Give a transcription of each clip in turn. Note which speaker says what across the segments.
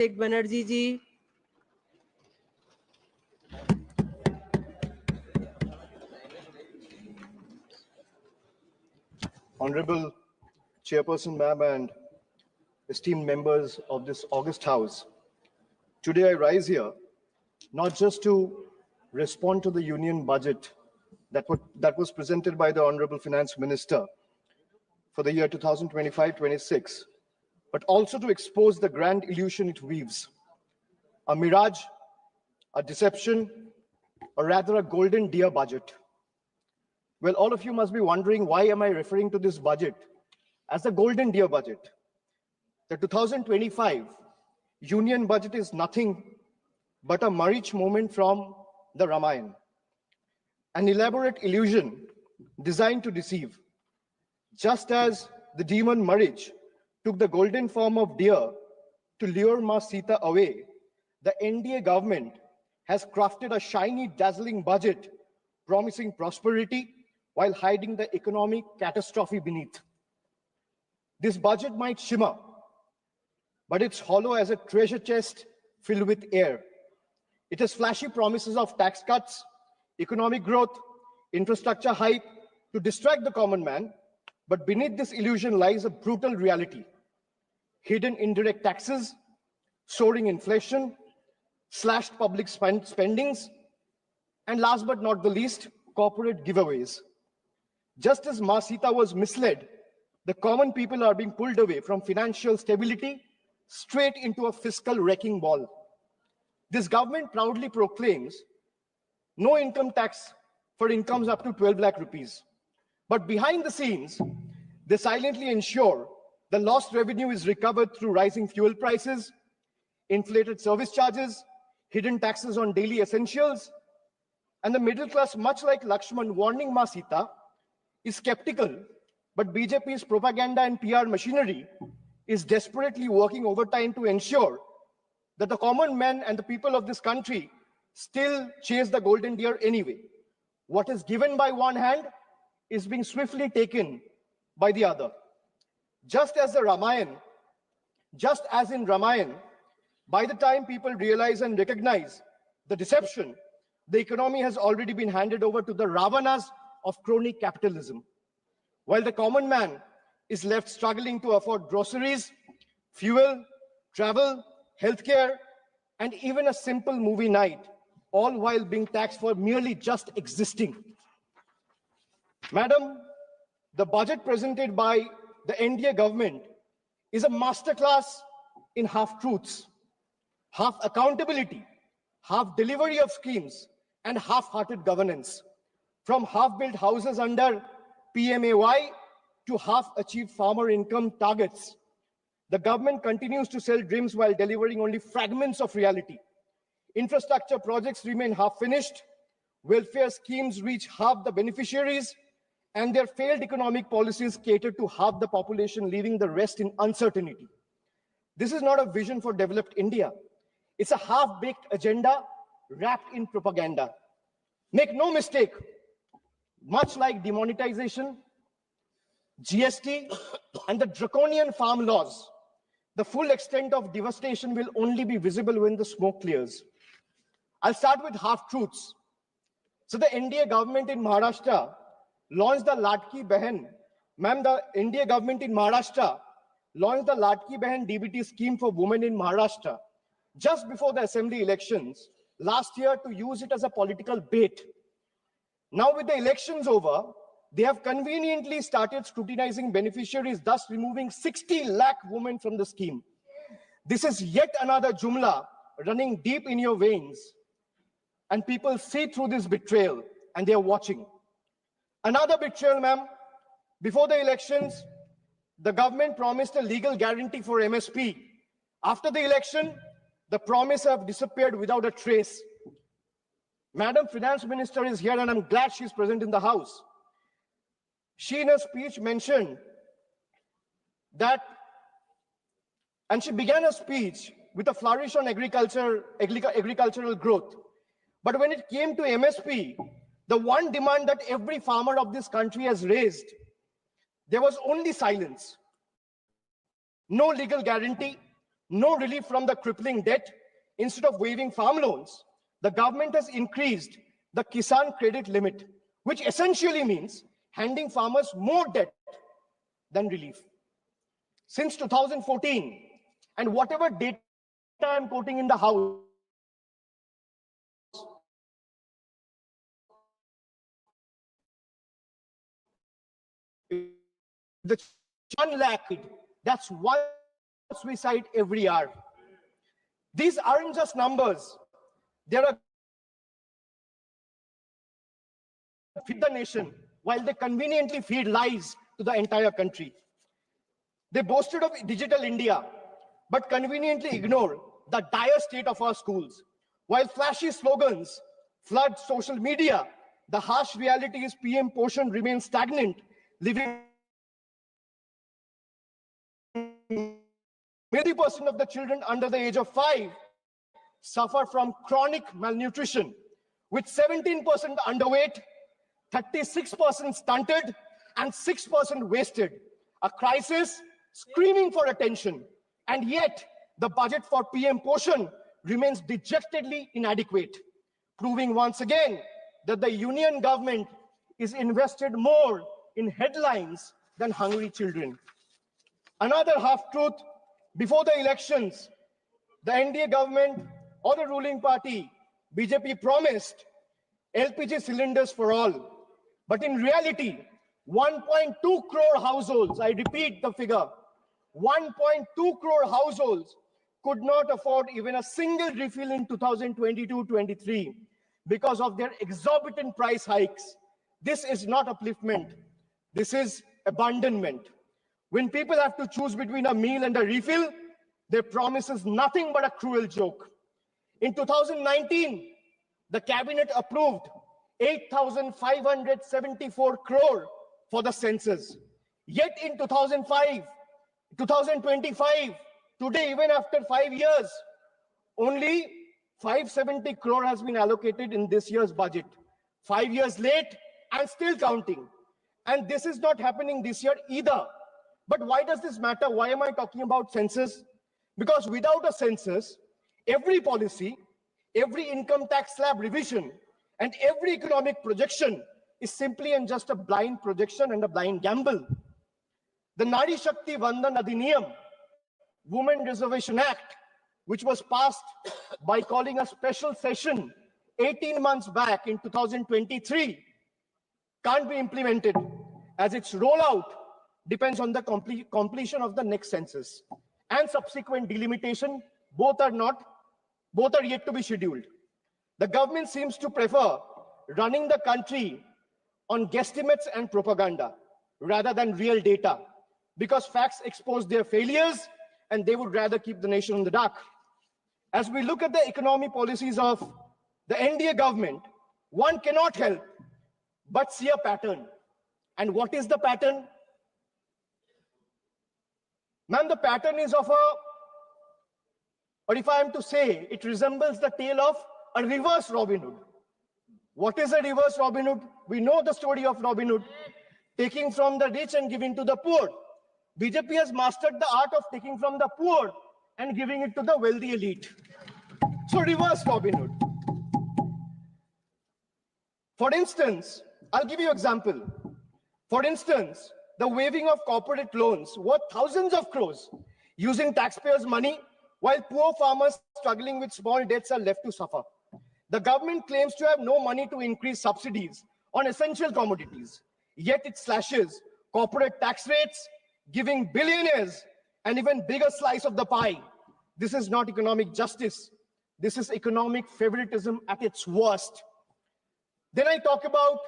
Speaker 1: Take Banerjee ji.
Speaker 2: Honorable Chairperson Ma'am and esteemed members of this august House, today I rise here not just to respond to the union budget that was presented by the Honorable Finance Minister for the year 2025-26, but also to expose the grand illusion it weaves, a mirage, a deception, or rather a golden deer budget. Well, all of you must be wondering, why am I referring to this budget as the golden deer budget? The 2025 union budget is nothing but a marriage moment from the Ramayana, an elaborate illusion designed to deceive. Just as the demon marriage took the golden form of deer to lure Ma Sita away, the NDA government has crafted a shiny, dazzling budget promising prosperity while hiding the economic catastrophe beneath. This budget might shimmer, but it's hollow as a treasure chest filled with air. It has flashy promises of tax cuts, economic growth, infrastructure hype to distract the common man, but beneath this illusion lies a brutal reality. Hidden indirect taxes, soaring inflation, slashed public spendings, and last but not the least, corporate giveaways. Just as Ma Sita was misled, the common people are being pulled away from financial stability straight into a fiscal wrecking ball. This government proudly proclaims no income tax for incomes up to 12 lakh rupees. But behind the scenes, they silently ensure the lost revenue is recovered through rising fuel prices, inflated service charges, hidden taxes on daily essentials, and the middle class, much like Lakshman warning Ma Sita, is skeptical, but BJP's propaganda and PR machinery is desperately working overtime to ensure that the common man and the people of this country still chase the golden deer anyway. What is given by one hand is being swiftly taken by the other. Just as in Ramayana, by the time people realize and recognize the deception, the economy has already been handed over to the Ravanas of crony capitalism, while the common man is left struggling to afford groceries, fuel, travel, healthcare, and even a simple movie night, all while being taxed for merely just existing. Madam, the budget presented by the NDA government is a masterclass in half-truths, half accountability, half delivery of schemes, and half-hearted governance. From half-built houses under PMAY to half-achieved farmer income targets, the government continues to sell dreams while delivering only fragments of reality. Infrastructure projects remain half-finished, welfare schemes reach half the beneficiaries, and their failed economic policies cater to half the population, leaving the rest in uncertainty. This is not a vision for developed India. It's a half-baked agenda wrapped in propaganda. Make no mistake, much like demonetization, GST, and the draconian farm laws, the full extent of devastation will only be visible when the smoke clears. I'll start with half-truths. So the NDA government in Maharashtra launched the Ladki Behan. Ma'am, the NDA government in Maharashtra launched the Ladki Behan DBT scheme for women in Maharashtra just before the assembly elections last year to use it as a political bait. Now with the elections over, they have conveniently started scrutinizing beneficiaries, thus removing 60 lakh women from the scheme. This is yet another jumla running deep in your veins, and people see through this betrayal and they are watching. Another betrayal, ma'am. Before the elections, the government promised a legal guarantee for MSP. After the election, the promise have disappeared without a trace. Madam Finance Minister is here and I'm glad she's present in the House. She in her speech mentioned that, and she began her speech with a flourish on agricultural growth. But when it came to MSP, the one demand that every farmer of this country has raised, there was only silence. No legal guarantee, no relief from the crippling debt. Instead of waiving farm loans, the government has increased the Kisan credit limit, which essentially means handing farmers more debt than relief. Since 2014, and whatever data I'm quoting in the House, the 1 lakh, that's one suicide every hour. These aren't just numbers. There are feed the nation while they conveniently feed lies to the entire country. They boasted of digital India, but conveniently ignore the dire state of our schools. While flashy slogans flood social media, the harsh reality is PM Poshan remains stagnant, leaving 80% of the children under the age of 5 suffer from chronic malnutrition, with 17% underweight, 36% stunted, and 6% wasted. A crisis screaming for attention. And yet, the budget for PM Poshan remains dejectedly inadequate, proving once again that the union government is invested more in headlines than hungry children. Another half-truth: before the elections, the NDA government or the ruling party, BJP, promised LPG cylinders for all. But in reality, 1.2 crore households, I repeat the figure, 1.2 crore households could not afford even a single refill in 2022-23 because of their exorbitant price hikes. This is not upliftment. This is abandonment. When people have to choose between a meal and a refill, their promise is nothing but a cruel joke. In 2019, the cabinet approved 8,574 crore for the census. Yet in 2025, today, even after 5 years, only 570 crore has been allocated in this year's budget. 5 years late and still counting. And this is not happening this year either. But why does this matter? Why am I talking about census? Because without a census, every policy, every income tax slab revision, and every economic projection is simply and just a blind projection and a blind gamble. The Nari Shakti Vandan Adhiniyam, Women Reservation Act, which was passed by calling a special session 18 months back in 2023, can't be implemented as its rollout depends on the completion of the next census and subsequent delimitation. Both are yet to be scheduled. The government seems to prefer running the country on guesstimates and propaganda rather than real data, because facts expose their failures and they would rather keep the nation in the dark. As we look at the economic policies of the NDA government, one cannot help but see a pattern. And what is the pattern? Ma'am, the pattern is of or if I am to say, it resembles the tale of a reverse Robin Hood. What is a reverse Robin Hood? We know the story of Robin Hood, taking from the rich and giving to the poor. BJP has mastered the art of taking from the poor and giving it to the wealthy elite. So reverse Robin Hood. For instance, I'll give you an example. For instance, the waiving of corporate loans worth thousands of crores using taxpayers' money, while poor farmers struggling with small debts are left to suffer. The government claims to have no money to increase subsidies on essential commodities, yet it slashes corporate tax rates, giving billionaires an even bigger slice of the pie. This is not economic justice. This is economic favoritism at its worst. Then I talk about,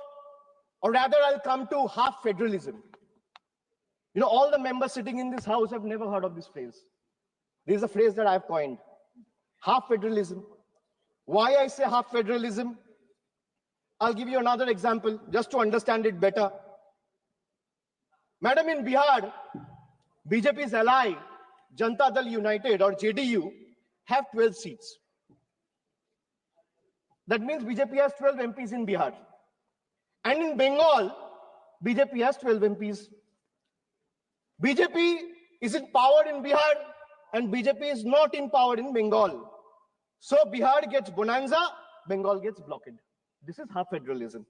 Speaker 2: or rather I'll come to half federalism. You know, all the members sitting in this house have never heard of this phrase. This is a phrase that I've coined. Half federalism. Why I say half federalism? I'll give you another example just to understand it better. Madam, in Bihar, BJP's ally, Janata Dal United or JDU, have 12 seats. That means BJP has 12 MPs in Bihar. And in Bengal, BJP has 12 MPs. BJP is in power in Bihar, and BJP is not in power in Bengal. So Bihar gets bonanza, Bengal gets blockade. This is half federalism.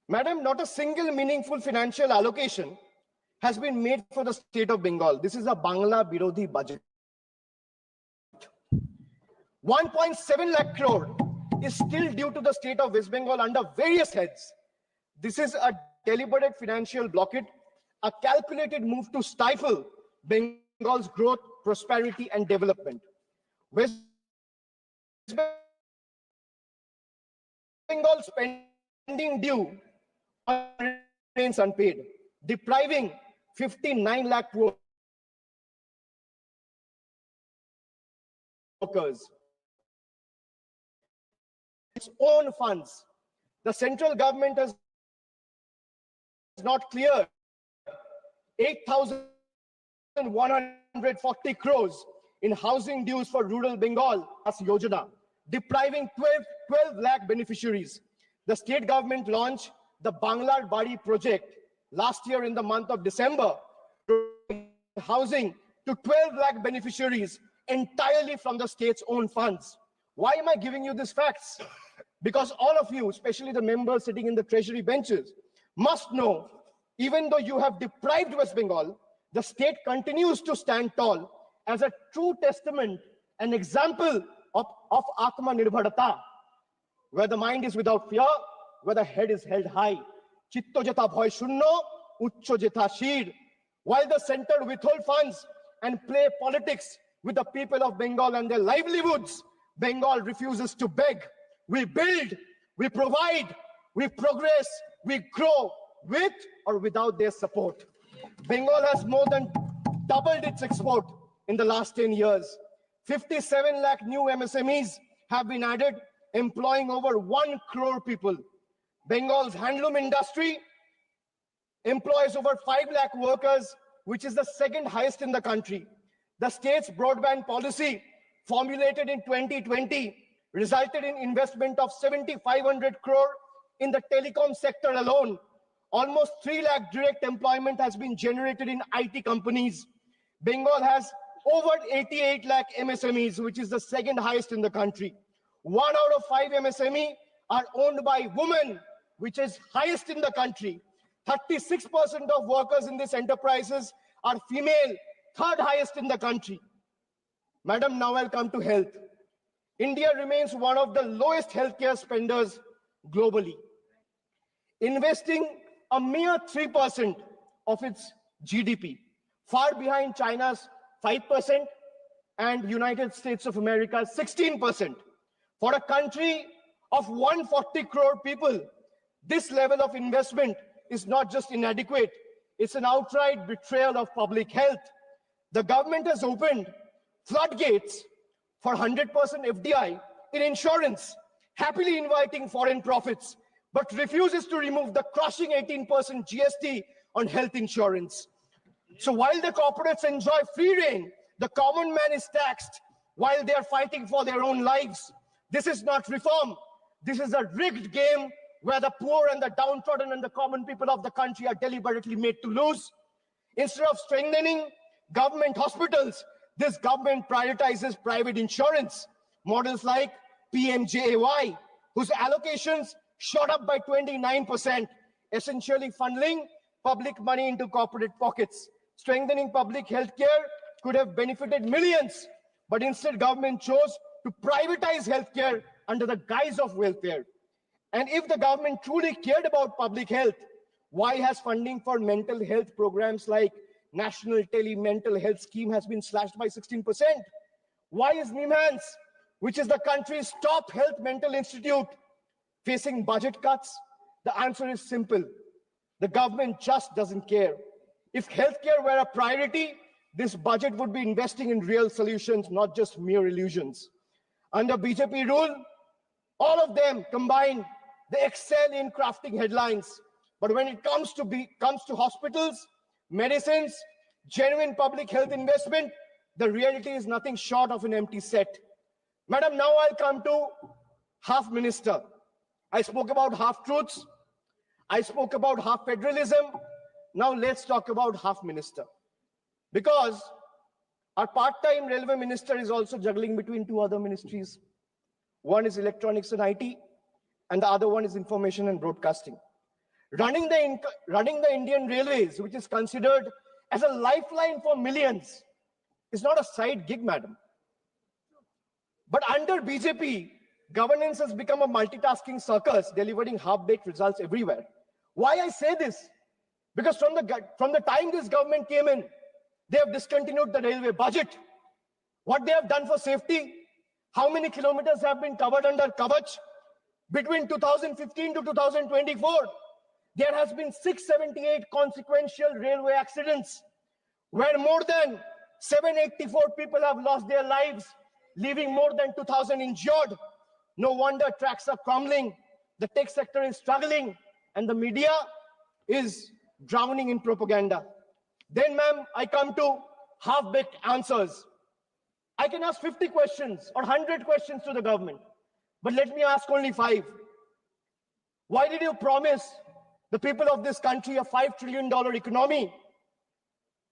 Speaker 2: Madam, not a single meaningful financial allocation has been made for the state of Bengal. This is a Bangla Birodhi budget. 1.7 lakh crore is still due to the state of West Bengal under various heads. This is a deliberate financial blockade, a calculated move to stifle Bengal's growth, prosperity, and development. West Bengal spending due remains unpaid, depriving 59 lakh workers its own funds. The central government has not cleared 8,140 crores in housing dues for rural Bengal as Yojana, depriving 12 lakh beneficiaries. The state government launched the Banglar Bari project last year in the month of December, housing to 12 lakh beneficiaries entirely from the state's own funds. Why am I giving you these facts? Because all of you, especially the members sitting in the treasury benches, must know, even though you have deprived West Bengal, the state continues to stand tall as a true testament, an example of Atma Nirbharata, where the mind is without fear, where the head is held high. Chitto jeta bhoy shunno, uchcho jeta shir. While the center withhold funds and play politics with the people of Bengal and their livelihoods, Bengal refuses to beg. We build, we provide, we progress, we grow with or without their support. Bengal has more than doubled its export in the last 10 years. 57 lakh new MSMEs have been added, employing over 1 crore people. Bengal's handloom industry employs over 5 lakh workers, which is the second highest in the country. The state's broadband policy, formulated in 2020, resulted in investment of 7,500 crore in the telecom sector alone. Almost 3 lakh direct employment has been generated in IT companies. Bengal has over 88 lakh MSMEs, which is the second highest in the country. 1 out of 5 MSME are owned by women, which is highest in the country. 36% of workers in these enterprises are female, third highest in the country. Madam, now I'll come to health. India remains one of the lowest healthcare spenders globally, investing a mere 3% of its GDP, far behind China's 5% and United States of America's 16%. For a country of 140 crore people, this level of investment is not just inadequate, it's an outright betrayal of public health. The government has opened floodgates for 100% FDI in insurance, happily inviting foreign profits, but refuses to remove the crushing 18% GST on health insurance. So while the corporates enjoy free rein, the common man is taxed while they are fighting for their own lives. This is not reform. This is a rigged game where the poor and the downtrodden and the common people of the country are deliberately made to lose. Instead of strengthening government hospitals, this government prioritizes private insurance. Models like PMJAY, whose allocations shot up by 29%, essentially funneling public money into corporate pockets. Strengthening public health care could have benefited millions, but instead government chose to privatize healthcare under the guise of welfare. And if the government truly cared about public health, why has funding for mental health programs like National Tele-Mental Health Scheme has been slashed by 16%? Why is NIMHANS, which is the country's top health mental institute, facing budget cuts? The answer is simple. The government just doesn't care. If healthcare were a priority, this budget would be investing in real solutions, not just mere illusions. Under BJP rule, all of them combined, they excel in crafting headlines. But when it comes to hospitals, medicines, genuine public health investment, the reality is nothing short of an empty set. Madam, now I'll come to half minister. I spoke about half truths. I spoke about half federalism. Now let's talk about half minister. Because Our part-time railway minister is also juggling between two other ministries. One is electronics and IT, and the other one is information and broadcasting. Running the Indian Railways, which is considered as a lifeline for millions, is not a side gig, madam. But under BJP, governance has become a multitasking circus, delivering half-baked results everywhere. Why I say this? Because from the time this government came in, they have discontinued the railway budget. What they have done for safety, how many kilometers have been covered under Kavach? Between 2015 to 2024, there has been 678 consequential railway accidents, where more than 784 people have lost their lives, leaving more than 2,000 injured. No wonder tracks are crumbling, the tech sector is struggling, and the media is drowning in propaganda. Then, ma'am, I come to half-baked answers. I can ask 50 questions or 100 questions to the government, but let me ask only 5. Why did you promise the people of this country a $5 trillion economy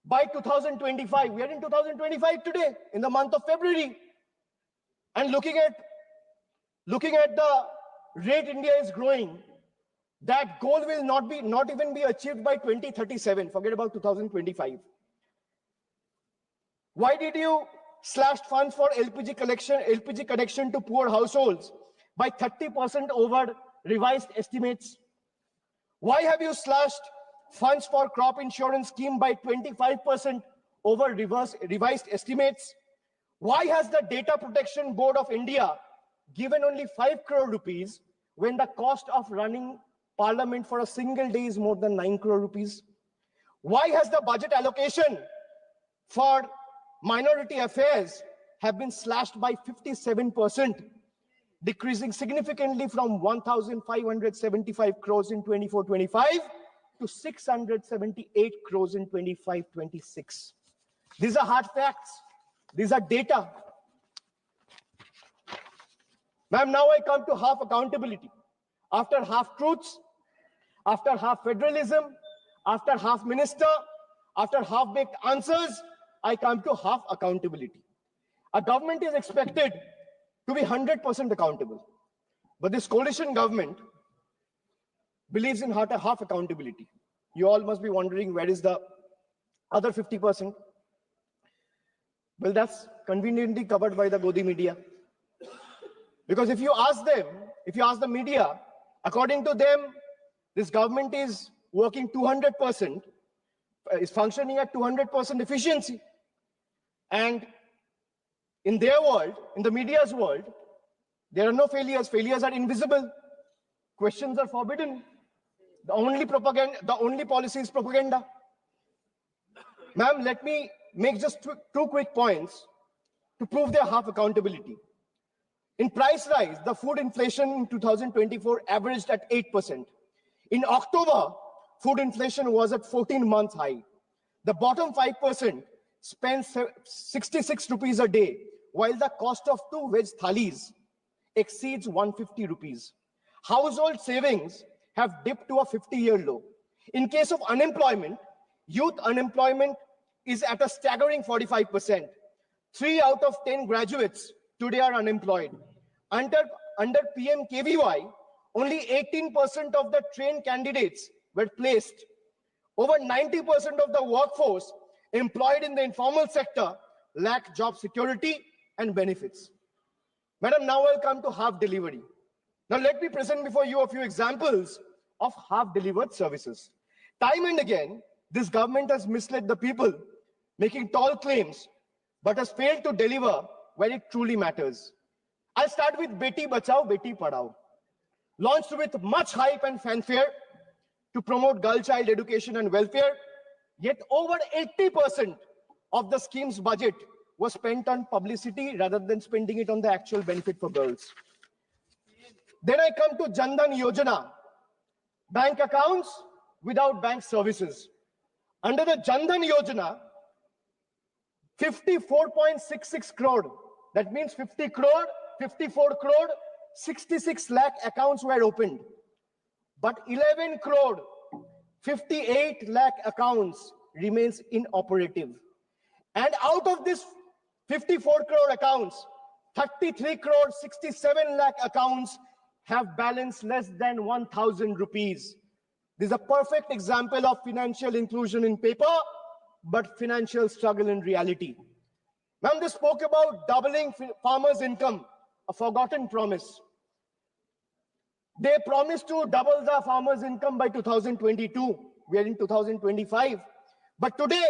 Speaker 2: by 2025? We are in 2025 today, in the month of February. And looking at the rate India is growing, that goal will not even be achieved by 2037. Forget about 2025. Why did you slash funds for LPG connection to poor households by 30% over revised estimates? Why have you slashed funds for crop insurance scheme by 25% over revised estimates? Why has the Data Protection Board of India given only 5 crore rupees when the cost of running Parliament for a single day is more than 9 crore rupees? Why has the budget allocation for minority affairs have been slashed by 57%, decreasing significantly from 1,575 crores in 24-25 to 678 crores in 25-26. These are hard facts. These are data. Ma'am, now I come to half accountability. After half truths, after half federalism, after half minister, after half baked answers, I come to half accountability. A government is expected to be 100% accountable. But this coalition government believes in half accountability. You all must be wondering, where is the other 50%? Well, that's conveniently covered by the Godi media. Because if you ask the media, according to them, this government is working 200%, is functioning at 200% efficiency. And in their world, in the media's world, there are no failures. Failures are invisible. Questions are forbidden. The only policy is propaganda. Ma'am, let me make just two quick points to prove their half accountability. In price rise, the food inflation in 2024 averaged at 8%. In October, food inflation was at 14-month high. The bottom 5% spends 66 rupees a day, while the cost of 2 veg thalis exceeds 150 rupees. Household savings have dipped to a 50-year low. In case of unemployment, youth unemployment is at a staggering 45%. 3 out of 10 graduates today are unemployed. Under PMKVY, only 18% of the trained candidates were placed. Over 90% of the workforce employed in the informal sector lack job security and benefits. Madam, now I'll come to half delivery. Now let me present before you a few examples of half delivered services. Time and again, this government has misled the people, making tall claims, but has failed to deliver where it truly matters. I'll start with Beti Bachao, Beti Padhao. Launched with much hype and fanfare to promote girl child education and welfare, yet over 80% of the scheme's budget was spent on publicity rather than spending it on the actual benefit for girls. Then I come to Jan Dhan Yojana, bank accounts without bank services. Under the Jan Dhan Yojana, 54.66 crore, that means 50 crore, 54 crore, 66 lakh accounts were opened. But 11 crore, 58 lakh accounts remains inoperative. And out of this 54 crore accounts, 33 crore 67 lakh accounts have balance less than 1,000 rupees. This is a perfect example of financial inclusion in paper, but financial struggle in reality. Ma'am, they spoke about doubling farmers' income, a forgotten promise. They promised to double the farmers' income by 2022. We are in 2025. But today,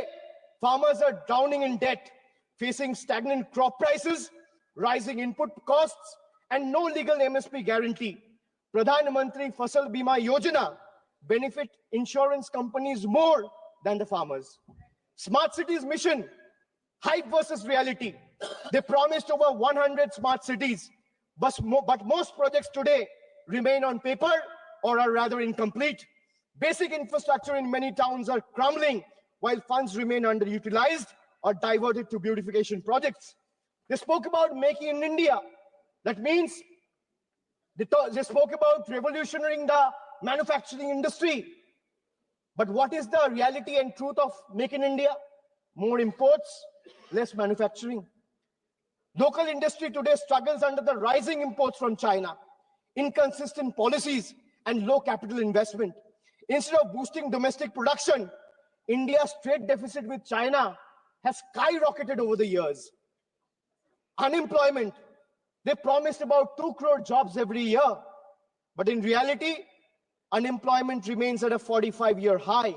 Speaker 2: farmers are drowning in debt, facing stagnant crop prices, rising input costs, and no legal MSP guarantee. Pradhan Mantri Fasal Bima Yojana benefit insurance companies more than the farmers. Smart cities mission, hype versus reality. They promised over 100 smart cities, but most projects today remain on paper or are rather incomplete. Basic infrastructure in many towns are crumbling while funds remain underutilized or diverted to beautification projects. They spoke about making in India. That means they spoke about revolutionizing the manufacturing industry. But what is the reality and truth of Make in India? More imports, less manufacturing. Local industry today struggles under the rising imports from China, inconsistent policies, and low capital investment. Instead of boosting domestic production, India's trade deficit with China has skyrocketed over the years. Unemployment, they promised about 2 crore jobs every year, but in reality, unemployment remains at a 45-year high.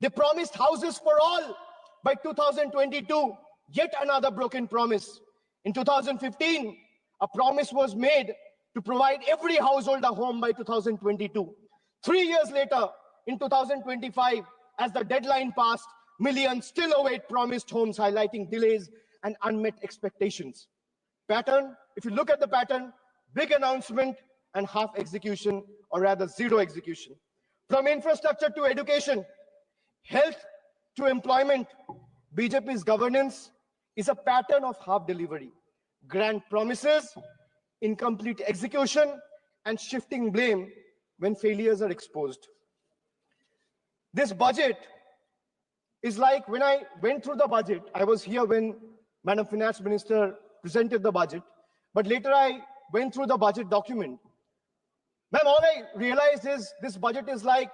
Speaker 2: They promised houses for all by 2022, yet another broken promise. In 2015, a promise was made to provide every household a home by 2022. 3 years later, in 2025, as the deadline passed, millions still await promised homes, highlighting delays and unmet expectations. Pattern, if you look at the pattern, big announcement and half execution, or rather zero execution. From infrastructure to education, health to employment, BJP's governance is a pattern of half delivery, grand promises, incomplete execution, and shifting blame when failures are exposed. This budget is like when I went through the budget, I was here when Madam Finance Minister presented the budget, but later I went through the budget document. Ma'am, all I realized is this budget is like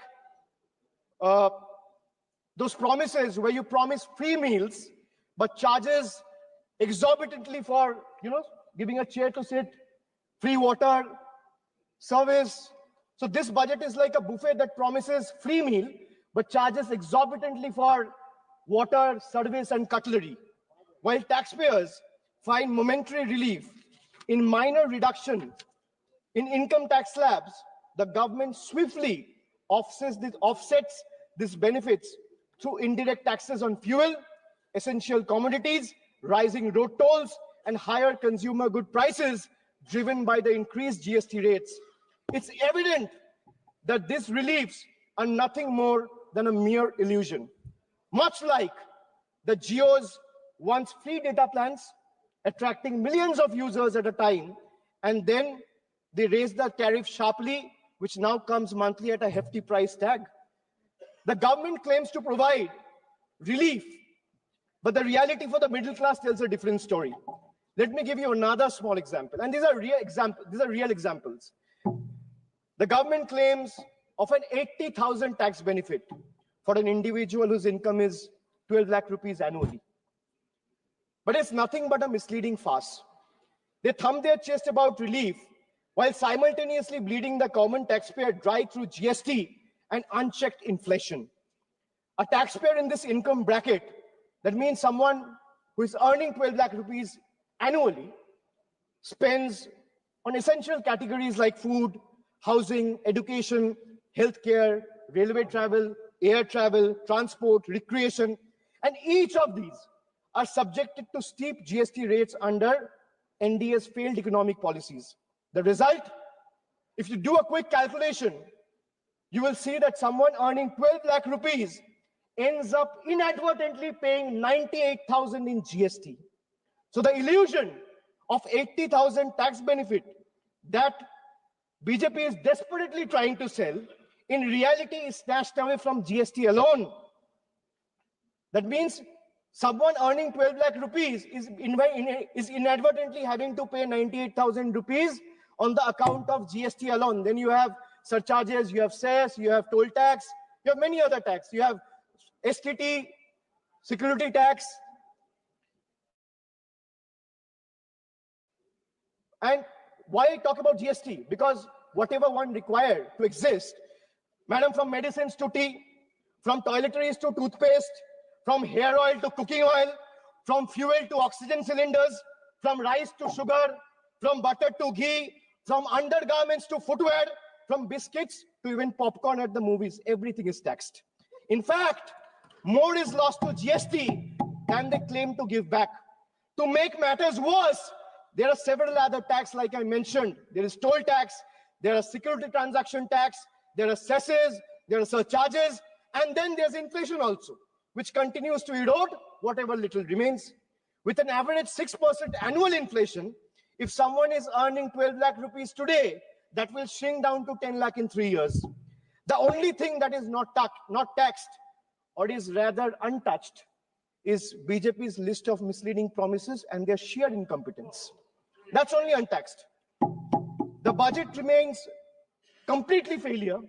Speaker 2: those promises where you promise free meals, but charges exorbitantly for, giving a chair to sit, free water, service. So this budget is like a buffet that promises free meal, but charges exorbitantly for water, service, and cutlery. While taxpayers find momentary relief in minor reduction in income tax slabs, the government swiftly offsets these benefits through indirect taxes on fuel, essential commodities, rising road tolls, and higher consumer good prices driven by the increased GST rates. It's evident that these reliefs are nothing more than a mere illusion. Much like the Jio's once free data plans, attracting millions of users at a time, and then they raise the tariff sharply, which now comes monthly at a hefty price tag. The government claims to provide relief, but the reality for the middle class tells a different story. Let me give you another small example, and these are real examples. The government claims of an 80,000 tax benefit for an individual whose income is 12 lakh rupees annually. But it's nothing but a misleading farce. They thumb their chest about relief while simultaneously bleeding the common taxpayer dry through GST and unchecked inflation. A taxpayer in this income bracket, that means someone who is earning 12 lakh rupees annually, spends on essential categories like food, housing, education, healthcare, railway travel, air travel, transport, recreation, and each of these are subjected to steep GST rates under NDA's failed economic policies. The result, if you do a quick calculation, you will see that someone earning 12 lakh rupees ends up inadvertently paying 98,000 in GST. So the illusion of 80,000 tax benefit that BJP is desperately trying to sell, in reality is snatched away from GST alone. That means
Speaker 1: Someone earning 12 lakh rupees is inadvertently having to pay 98,000 rupees on the account of GST alone. Then you have surcharges, you have cess, you have toll tax, you have many other tax. You have STT, security tax. And why I talk about GST? Because whatever one required to exist, madam, from medicines to tea, from toiletries to toothpaste, from hair oil to cooking oil, from fuel to oxygen cylinders, from rice to sugar, from butter to ghee, from undergarments to footwear, from biscuits to even popcorn at the movies, everything is taxed. In fact, more is lost to GST than they claim to give back. To make matters worse, there are several other taxes like I mentioned. There is toll tax, there are security transaction tax, there are cesses, there are surcharges, and then there's inflation also, which continues to erode whatever little remains. With an average 6% annual inflation, if someone is earning 12 lakh rupees today, that will shrink down to 10 lakh in 3 years. The only thing that is not taxed, or is rather untouched, is BJP's list of misleading promises and their sheer incompetence. That's only untaxed. The budget remains completely failure,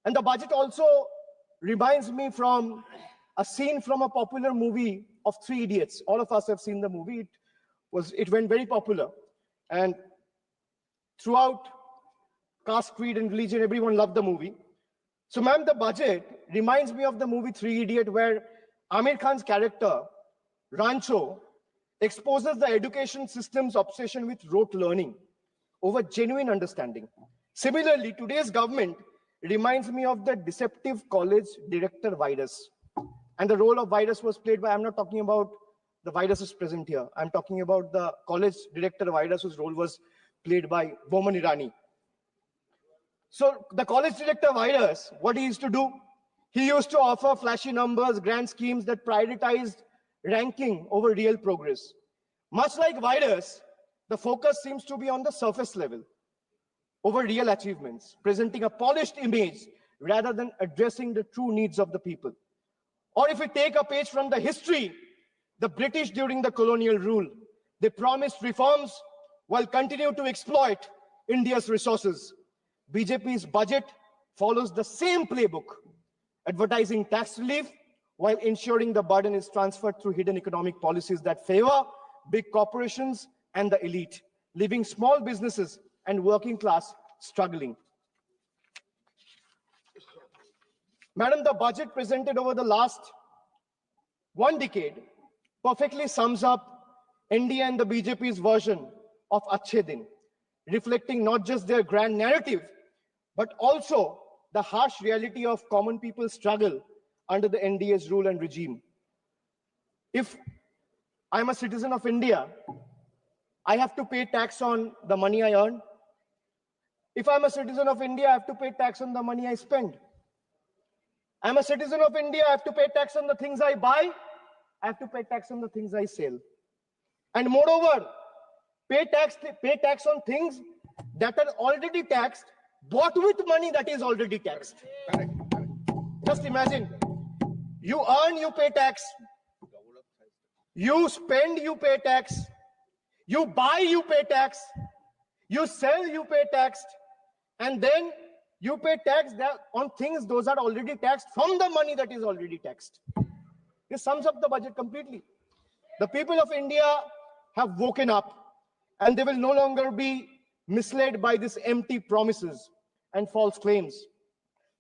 Speaker 1: and the budget also reminds me from a scene from a popular movie of Three Idiots. All of us have seen the movie. It went very popular, and throughout caste, creed, and religion, everyone loved the movie. So, ma'am, the budget reminds me of the movie Three Idiots, where Amir Khan's character, Rancho, exposes the education system's obsession with rote learning over genuine understanding. Similarly, today's government reminds me of the deceptive college director virus. And the role of virus was played by, I'm not talking about the viruses present here. I'm talking about the college director virus whose role was played by Boman Irani. So the college director virus, what he used to do, he used to offer flashy numbers, grand schemes that prioritized ranking over real progress. Much like virus, the focus seems to be on the surface level over real achievements, presenting a polished image rather than addressing the true needs of the people. Or if we take a page from the history, the British during the colonial rule, they promised reforms while continuing to exploit India's resources. BJP's budget follows the same playbook, advertising tax relief while ensuring the burden is transferred through hidden economic policies that favor big corporations and the elite, leaving small businesses and working class struggling. Madam, the budget presented over the last 1 decade perfectly sums up India and the BJP's version of Achhe Din, reflecting not just their grand narrative, but also the harsh reality of common people's struggle under the NDA's rule and regime. If I'm a citizen of India, I have to pay tax on the money I earn. If I'm a citizen of India, I have to pay tax on the money I spend. I'm a citizen of India, I have to pay tax on the things I buy. I have to pay tax on the things I sell. And moreover, pay tax on things that are already taxed, bought with money that is already taxed.
Speaker 2: Correct.
Speaker 1: Just imagine, you earn, you pay tax. You spend, you pay tax. You buy, you pay tax. You sell, you pay tax. And then you pay tax on things those are already taxed from the money that is already taxed. This sums up the budget completely. The people of India have woken up, and they will no longer be misled by these empty promises and false claims.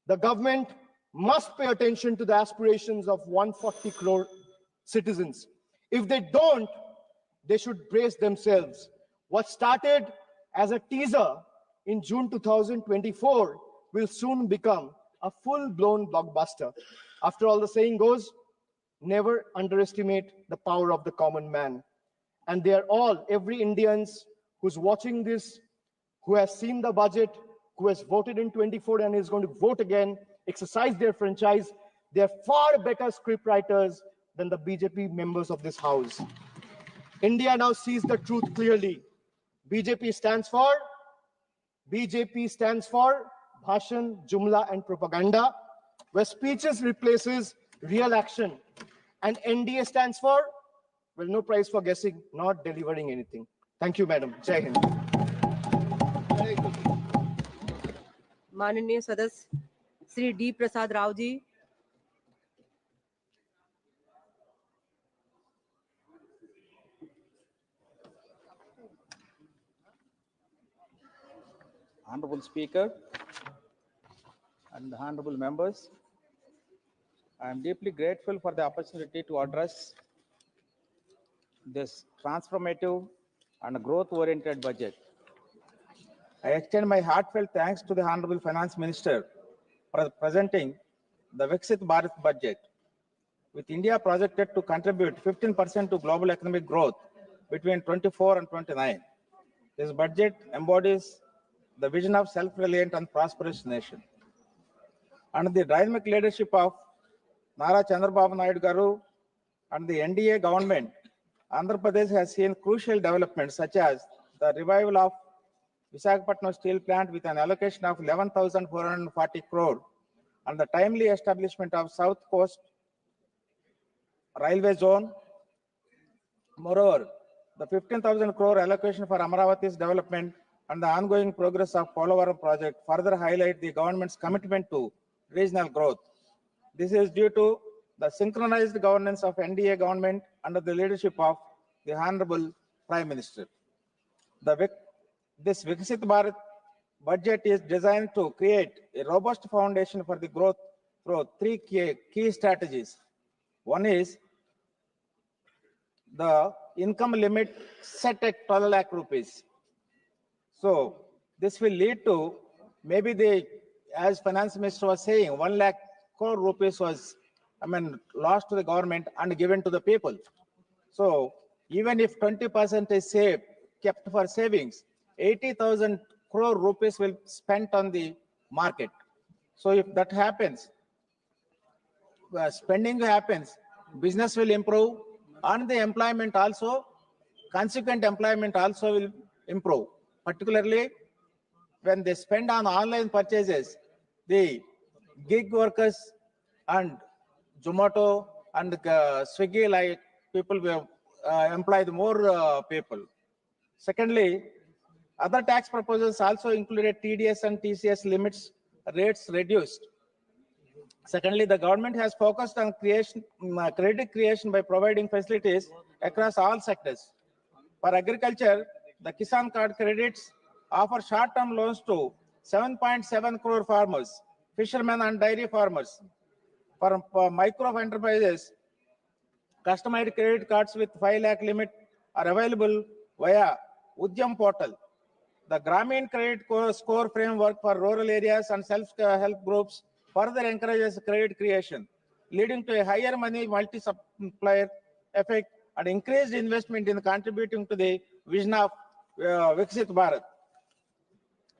Speaker 1: The government must pay attention to the aspirations of 140 crore citizens. If they don't, they should brace themselves. What started as a teaser in June 2024 will soon become a full-blown blockbuster. After all, the saying goes, never underestimate the power of the common man. And they are all, every Indians who's watching this, who has seen the budget, who has voted in 24 and is going to vote again, exercise their franchise, they are far better scriptwriters than the BJP members of this house. India now sees the truth clearly. BJP stands for Bhashan, Jumla, and propaganda, where speeches replaces real action And NDA stands for, well, no prize for guessing, not delivering anything. Thank you, madam. Jai Hind.
Speaker 3: माननीय सदस्य Shri D Prasad Rao ji.
Speaker 4: Honorable Speaker and the honorable members, I am deeply grateful for the opportunity to address this transformative and growth-oriented budget. I extend my heartfelt thanks to the Honorable Finance Minister for presenting the Viksit Bharat budget, with India projected to contribute 15% to global economic growth between 24 and 29. This budget embodies the vision of self-reliant and prosperous nation. Under the dynamic leadership of Nara Chandrababu Naidu Garu and the NDA government, Andhra Pradesh has seen crucial developments such as the revival of Visakhapatnam Steel Plant with an allocation of 11,440 crore and the timely establishment of South Coast Railway Zone. Moreover, the 15,000 crore allocation for Amaravati's development and the ongoing progress of Polavaram project further highlight the government's commitment to regional growth. This is due to the synchronized governance of NDA government under the leadership of the Honorable Prime Minister. This Viksit Bharat budget is designed to create a robust foundation for the growth through three key strategies. One is the income limit set at 12 lakh rupees. So this will lead to maybe as Finance Minister was saying, 1 lakh crore rupees was, lost to the government and given to the people. So even if 20% is saved, kept for savings, 80,000 crore rupees will spent on the market. So if that happens, spending happens, business will improve, and the employment also, consequent employment also will improve. Particularly when they spend on online purchases, the gig workers and Zomato and Swiggy like people will employ the more people. Secondly, other tax proposals also included TDS and TCS limits rates reduced. Secondly, the government has focused on credit creation by providing facilities across all sectors. For agriculture, the Kisan Card credits offer short-term loans to 7.7 crore farmers, fishermen and dairy farmers. For micro enterprises, customized credit cards with 5 lakh limit are available via Udyam portal. The Grameen Credit Score framework for rural areas and self-help groups further encourages credit creation, leading to a higher money multiplier effect and increased investment in contributing to the vision of Viksit Bharat.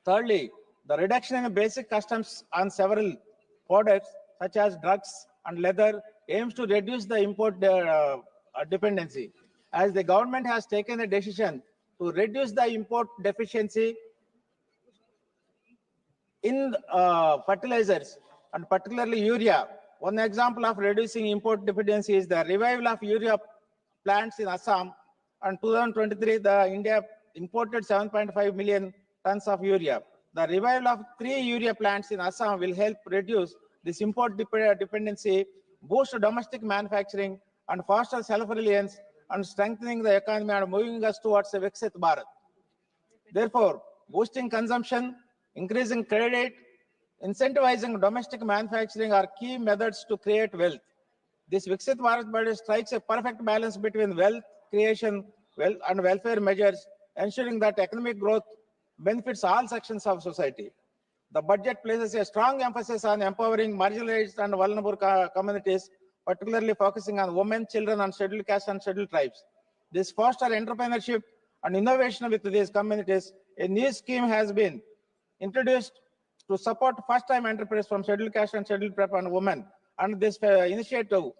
Speaker 4: Thirdly, the reduction in basic customs on several products such as drugs and leather aims to reduce the import dependency. As the government has taken a decision to reduce the import deficiency in fertilizers and particularly urea. One example of reducing import dependency is the revival of urea plants in Assam. In 2023, the India imported 7.5 million tons of urea. The revival of 3 urea plants in Assam will help reduce this import dependency, boost domestic manufacturing, and foster self-reliance and strengthening the economy and moving us towards a Viksit Bharat. Therefore, boosting consumption, increasing credit, incentivizing domestic manufacturing are key methods to create wealth. This Viksit Bharat budget strikes a perfect balance between wealth creation and welfare measures, ensuring that economic growth benefits all sections of society. The budget places a strong emphasis on empowering marginalized and vulnerable communities, particularly focusing on women, children, and scheduled castes and scheduled tribes. This fosters entrepreneurship and innovation with these communities. A new scheme has been introduced to support first-time entrepreneurs from scheduled caste and scheduled tribe and women. And this initiative,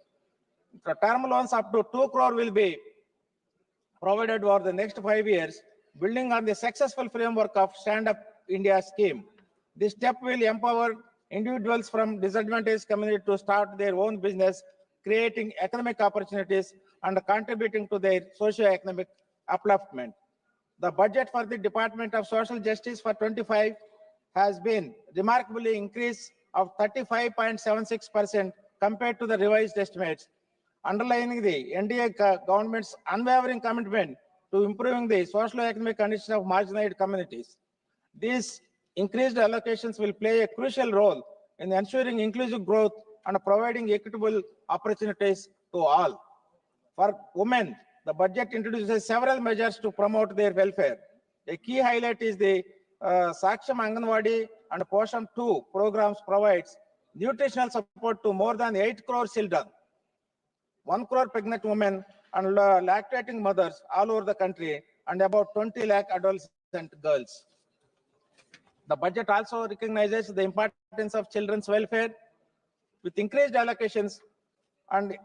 Speaker 4: the term loans up to 2 crore will be provided over the next 5 years, building on the successful framework of Stand Up India scheme. This step will empower individuals from disadvantaged communities to start their own business, creating economic opportunities and contributing to their socio-economic upliftment. The budget for the Department of Social Justice for 25 has been remarkably increased of 35.76% compared to the revised estimates, underlining the NDA government's unwavering commitment to improving the socio-economic conditions of marginalized communities. These increased allocations will play a crucial role in ensuring inclusive growth and providing equitable opportunities to all. For women, the budget introduces several measures to promote their welfare. A key highlight is the Saksham Anganwadi and Poshan 2 programs provides nutritional support to more than 8 crore children, 1 crore pregnant women and lactating mothers all over the country, and about 20 lakh adolescent girls. The budget also recognizes the importance of children's welfare with increased allocations and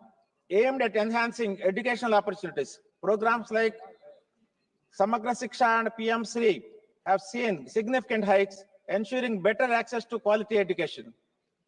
Speaker 4: aimed at enhancing educational opportunities. Programs like Samagra Shiksha and PM Sri have seen significant hikes, ensuring better access to quality education.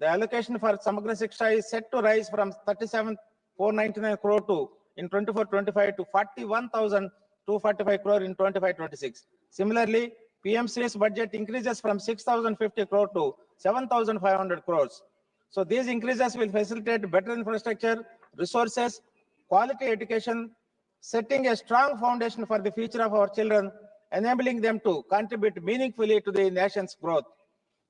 Speaker 4: The allocation for Samagra Shiksha is set to rise from 37,499 crore in 24-25 to 41,245 crore in 25-26. Similarly, PMC's budget increases from 6,050 crore to 7,500 crores. So these increases will facilitate better infrastructure, resources, quality education, setting a strong foundation for the future of our children, enabling them to contribute meaningfully to the nation's growth.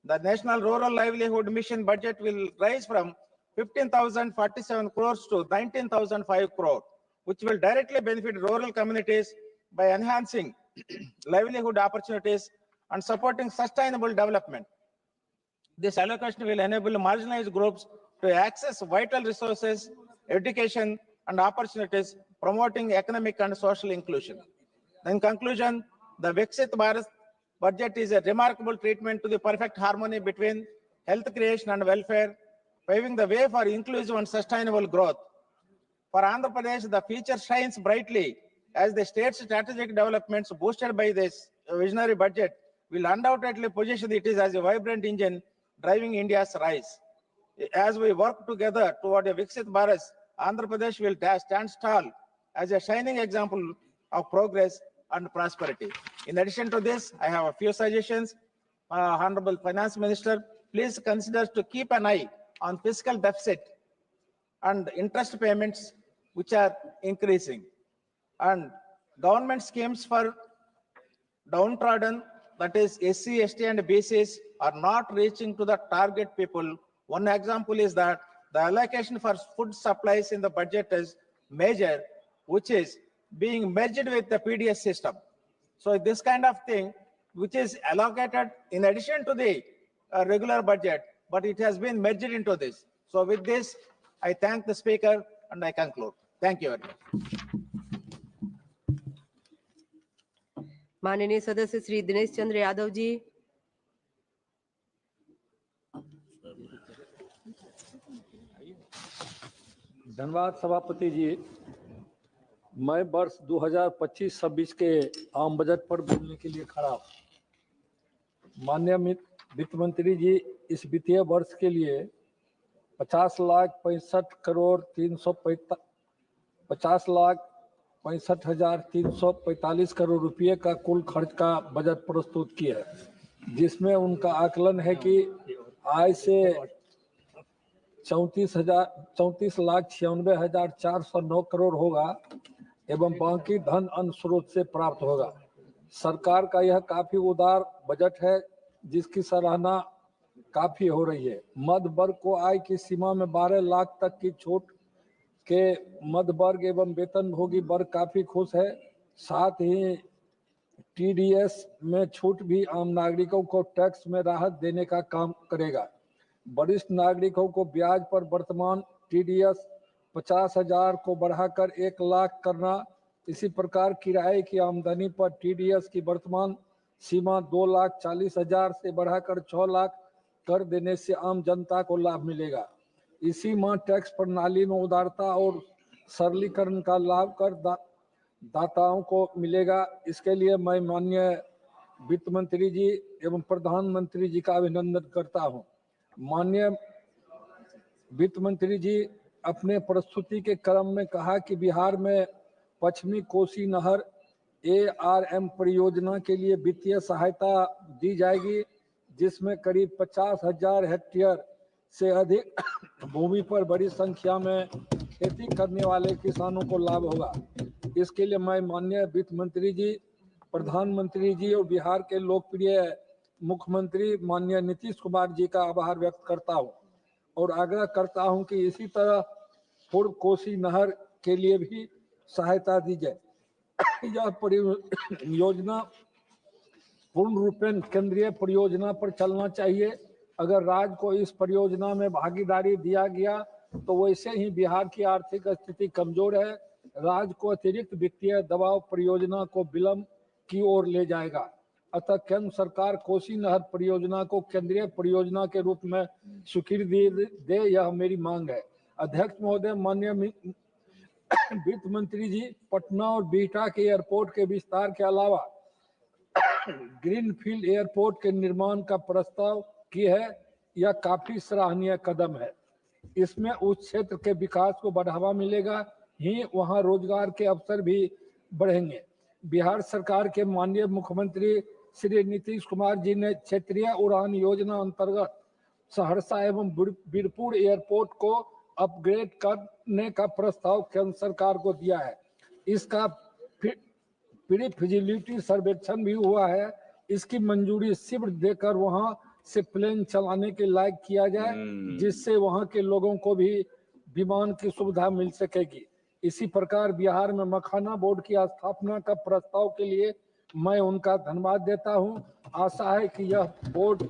Speaker 4: The National Rural Livelihood Mission budget will rise from 15,047 crores to 19,005 crore, which will directly benefit rural communities by enhancing livelihood opportunities and supporting sustainable development. This allocation will enable marginalized groups to access vital resources, education, and opportunities, promoting economic and social inclusion. In conclusion, the Viksit Bharat budget is a remarkable treatment to the perfect harmony between health creation and welfare, paving the way for inclusive and sustainable growth. For Andhra Pradesh, the future shines brightly as the state's strategic developments boosted by this visionary budget will undoubtedly position it as a vibrant engine driving India's rise. As we work together toward a Viksit Bharat, Andhra Pradesh will stand tall as a shining example of progress and prosperity. In addition to this, I have a few suggestions. Honorable Finance Minister, please consider to keep an eye on fiscal deficit and interest payments, which are increasing, and government schemes for downtrodden, that is SC, ST and BCs, are not reaching to the target people. One example is that the allocation for food supplies in the budget is major, which is being merged with the PDS system. So this kind of thing, which is allocated in addition to the regular budget, but it has been merged into this. So with this, I thank the speaker and I conclude. Thank you very much.
Speaker 3: माननीय सदस्य श्री दिनेश चंद्र यादव जी।
Speaker 5: धन्यवाद सभापति जी। मैं वर्ष 2025-26 के आम budget पर बोलने के लिए खड़ा हूँ। माननीय वित्त मंत्री जी, इस वित्तीय वर्ष के लिए 50,65,345 करोड़ रुपये का कुल खर्च का बजट प्रस्तुत किया है, जिसमें उनका आकलन है कि आय से 34,96,409 करोड़ होगा एवं बाकी धन अन्य स्रोत से प्राप्त होगा। सरकार का यह काफी उदार बजट है, जिसकी सराहना काफी हो रही है। मध्य वर्ग को आय की सीमा में 12 लाख तक की छूट के मध्य वर्ग एवं वेतनभोगी वर्ग काफी खुश है। साथ ही टीडीएस में छूट भी आम नागरिकों को टैक्स में राहत देने का काम करेगा। वरिष्ठ नागरिकों को ब्याज पर वर्तमान टीडीएस 50,000 को बढ़ाकर 1 लाख करना, इसी प्रकार किराए की आमदनी पर टीडीएस की वर्तमान सीमा 2,40,000 से बढ़ाकर 6 लाख कर देने से आम जनता को लाभ मिलेगा। इसी माह टैक्स प्रणाली में उदारता और सरलीकरण का लाभ कर दाताओं को मिलेगा। इसके लिए मैं माननीय वित्त मंत्री जी एवं प्रधानमंत्री जी का अभिनंदन करता हूं। माननीय वित्त मंत्री जी, अपने प्रस्तुति के क्रम में कहा कि बिहार में पश्चिमी कोसी नहर ARM परियोजना के लिए वित्तीय सहायता दी जाएगी, जिसमें करीब 50,000 हेक्टेयर से अधिक भूमि पर बड़ी संख्या में खेती करने वाले किसानों को लाभ होगा। इसके लिए मैं माननीय वित्त मंत्री जी, प्रधानमंत्री जी और बिहार के लोकप्रिय मुख्यमंत्री माननीय नीतीश कुमार जी का आभार व्यक्त करता हूं और आग्रह करता हूं कि इसी तरह पूर्व कोसी नहर के लिए भी सहायता दी जाए। यह परियोजना पूर्ण रूपेण केंद्रीय परियोजना पर चलना चाहिए। अगर राज्य को इस परियोजना में भागीदारी दिया गया तो वैसे ही बिहार की आर्थिक स्थिति कमजोर है, राज्य को अतिरिक्त वित्तीय दबाव परियोजना को विलंब की ओर ले जाएगा। अतः केंद्र सरकार कोसी नहर परियोजना को केंद्रीय परियोजना के रूप में स्वीकृति दे, यह मेरी मांग है। अध्यक्ष महोदय, माननीय वित्त मंत्री जी, पटना और बिहटा के एयरपोर्ट के विस्तार के अलावा ग्रीनफील्ड एयरपोर्ट के निर्माण का प्रस्ताव की है। यह काफी सराहनीय कदम है। इसमें उस क्षेत्र के विकास को बढ़ावा मिलेगा, ही वहां रोजगार के अवसर भी बढ़ेंगे। बिहार सरकार के माननीय मुख्यमंत्री श्री नीतीश कुमार जी ने क्षेत्रीय उड़ान योजना अंतर्गत सहरसा एवं बीरपुर एयरपोर्ट को अपग्रेड करने का प्रस्ताव केंद्र सरकार को दिया है। इसका प्री फिजिबिलिटी सर्वेक्षण भी हुआ है। इसकी मंजूरी शीघ्र देकर वहां से प्लेन चलाने के लायक किया जाए, जिससे वहां के लोगों को भी विमान की सुविधा मिल सकेगी। इसी प्रकार बिहार में मखाना बोर्ड की स्थापना का प्रस्ताव के लिए मैं उनका धन्यवाद देता हूं। आशा है कि यह बोर्ड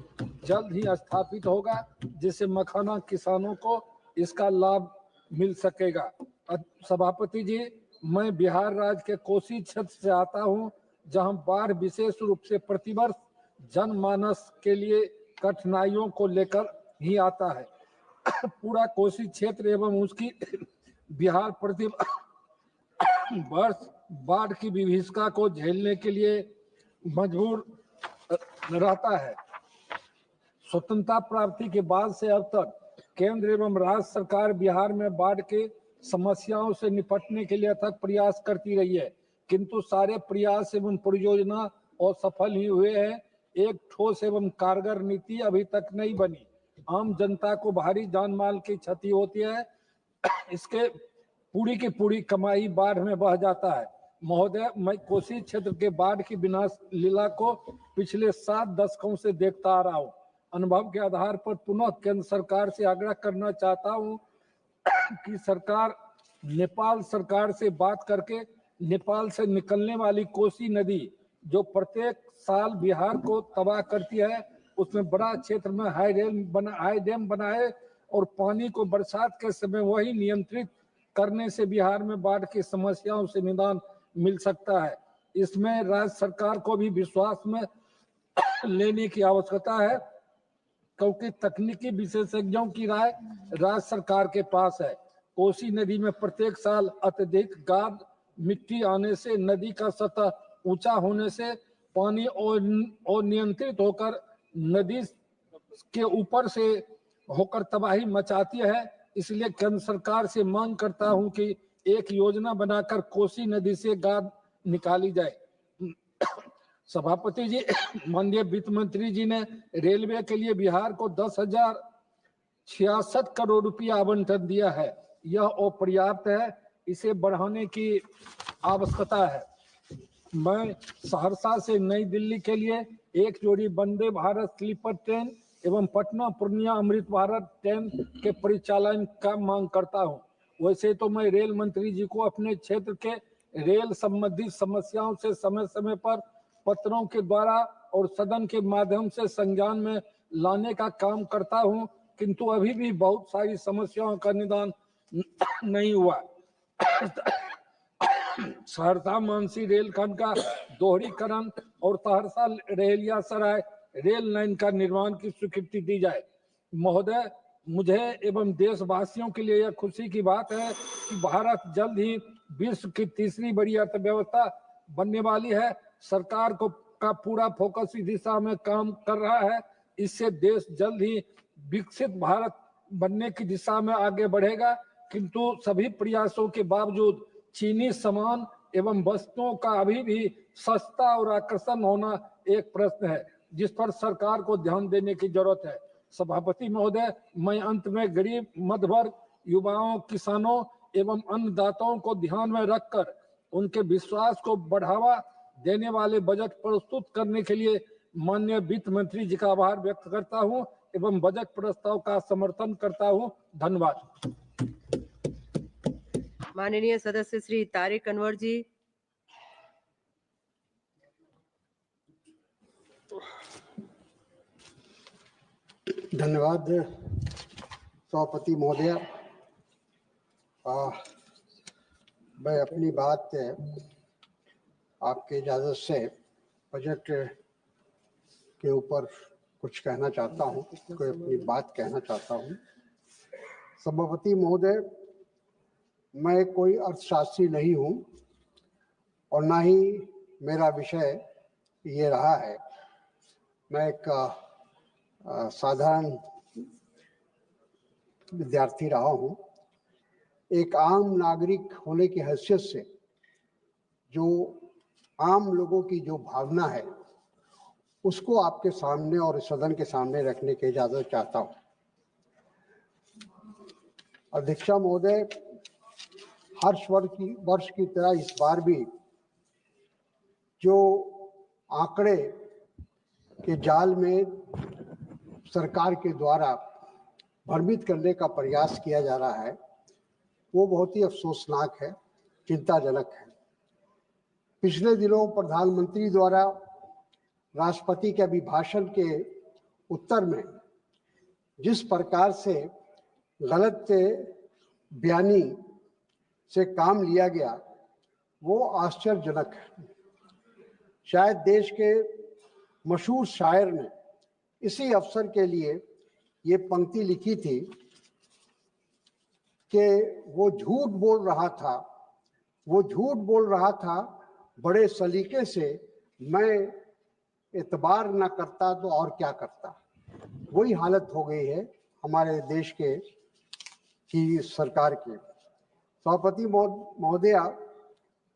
Speaker 5: जल्द ही स्थापित होगा, जिससे मखाना किसानों को इसका लाभ मिल सकेगा। सभापति जी, मैं बिहार राज्य के कोसी क्षेत्र से आता हूं, जहां बाढ़ विशेष रूप से प्रतिवर्ष जनमानस के लिए कठिनाइयों को लेकर ही आता है। पूरा कोसी क्षेत्र एवं उसकी बिहार प्रति वर्ष बाढ़ की विभीषिका को झेलने के लिए मजबूर रहता है। स्वतंत्रता प्राप्ति के बाद से अब तक केंद्र एवं राज्य सरकार बिहार में बाढ़ के समस्याओं से निपटने के लिए अथक प्रयास करती रही है, किंतु सारे प्रयास एवं परियोजना असफल ही हुए हैं। एक ठोस एवं कारगर नीति अभी तक नहीं बनी। आम जनता को भारी जान माल की क्षति होती है। इसके पूरी की पूरी कमाई बाढ़ में बह जाता है। महोदय, मैं कोसी क्षेत्र के बाढ़ की विनाश लीला को पिछले 7 दशकों से देखता आ रहा हूँ। अनुभव के आधार पर पुनः केंद्र सरकार से आग्रह करना चाहता हूँ कि सरकार नेपाल सरकार से बात करके नेपाल से निकलने वाली कोसी नदी, जो प्रत्येक साल बिहार को तबाह करती है, उसमें बड़ा क्षेत्र में हाई डैम बनाए और पानी को बरसात के समय वही नियंत्रित करने से बिहार में बाढ़ की समस्याओं से निदान मिल सकता है। इसमें राज्य सरकार को भी विश्वास में लेने की आवश्यकता है, क्योंकि तकनीकी विशेषज्ञों की राय राज्य सरकार के पास है। कोसी नदी में प्रत्येक साल अत्यधिक गाद मिट्टी आने से नदी का सतह ऊंचा होने से पानी अनियंत्रित होकर नदी के ऊपर से होकर तबाही मचाती है। इसलिए केंद्र सरकार से मांग करता हूं कि एक योजना बनाकर कोसी नदी से गाद निकाली जाए। सभापति जी, माननीय वित्त मंत्री जी ने रेलवे के लिए बिहार को 10,066 करोड़ रुपया आवंटन दिया है। यह अपर्याप्त है, इसे बढ़ाने की आवश्यकता है। मैं सहरसा से नई दिल्ली के लिए एक जोड़ी वंदे भारत स्लीपर ट्रेन एवं पटना पूर्णिया अमृत भारत ट्रेन के परिचालन का मांग करता हूं। वैसे तो मैं रेल मंत्री जी को अपने क्षेत्र के रेल संबंधी समस्याओं से समय समय पर पत्रों के द्वारा और सदन के माध्यम से संज्ञान में लाने का काम करता हूं, किंतु अभी भी बहुत सारी समस्याओं का निदान नहीं हुआ। सहरसा मानसी रेलखंड का दोहरीकरण और सहरसा रेलिया सराय रेल लाइन का निर्माण की स्वीकृति दी जाए। महोदय, मुझे एवं देशवासियों के लिए यह खुशी की बात है कि भारत जल्द ही विश्व की तीसरी बड़ी अर्थव्यवस्था बनने वाली है। सरकार का पूरा फोकस इस दिशा में काम कर रहा है। इससे देश जल्द ही विकसित भारत बनने की दिशा में आगे बढ़ेगा, किंतु सभी प्रयासों के बावजूद चीनी सामान एवं वस्तुओं का अभी भी सस्ता और आकर्षण होना एक प्रश्न है जिस पर सरकार को ध्यान देने की जरूरत है। सभापति महोदय, मैं अंत में गरीब, मध्य वर्ग, युवाओं, किसानों एवं अन्नदाताओं को ध्यान में रखकर उनके विश्वास को बढ़ावा देने वाले बजट प्रस्तुत करने के लिए माननीय वित्त मंत्री जी का आभार व्यक्त करता हूं एवं बजट प्रस्ताव का समर्थन करता हूं। धन्यवाद।
Speaker 3: माननीय सदस्य श्री तारिक अनवर जी।
Speaker 6: धन्यवाद सभापति महोदय। मैं अपनी बात आपके इजाज़त से बजट के ऊपर कुछ कहना चाहता हूं, कोई अपनी बात कहना चाहता हूं। सभापति महोदय, मैं कोई अर्थशास्त्री नहीं हूं और ना ही मेरा विषय ये रहा है। मैं एक साधारण विद्यार्थी रहा हूं। एक आम नागरिक होने की हैसियत से जो आम लोगों की जो भावना है उसको आपके सामने और सदन के सामने रखने की इजाजत चाहता हूं। अध्यक्षा महोदय, हर वर्ष की तरह इस बार भी जो आंकड़े के जाल में सरकार के द्वारा भ्रमित करने का प्रयास किया जा रहा है वो बहुत ही अफसोसनाक है, चिंताजनक है। पिछले दिनों प्रधानमंत्री द्वारा राष्ट्रपति के अभिभाषण के उत्तर में जिस प्रकार से गलत बयानी से काम लिया गया वो आश्चर्यजनक है। शायद देश के मशहूर शायर ने इसी अवसर के लिए ये पंक्ति लिखी थी कि वो झूठ बोल रहा था बड़े सलीके से, मैं एतबार ना करता तो और क्या करता। वही हालत हो गई है हमारे देश की सरकार की। सभापति महोदया,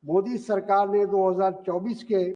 Speaker 6: मोदी सरकार ने 2024 के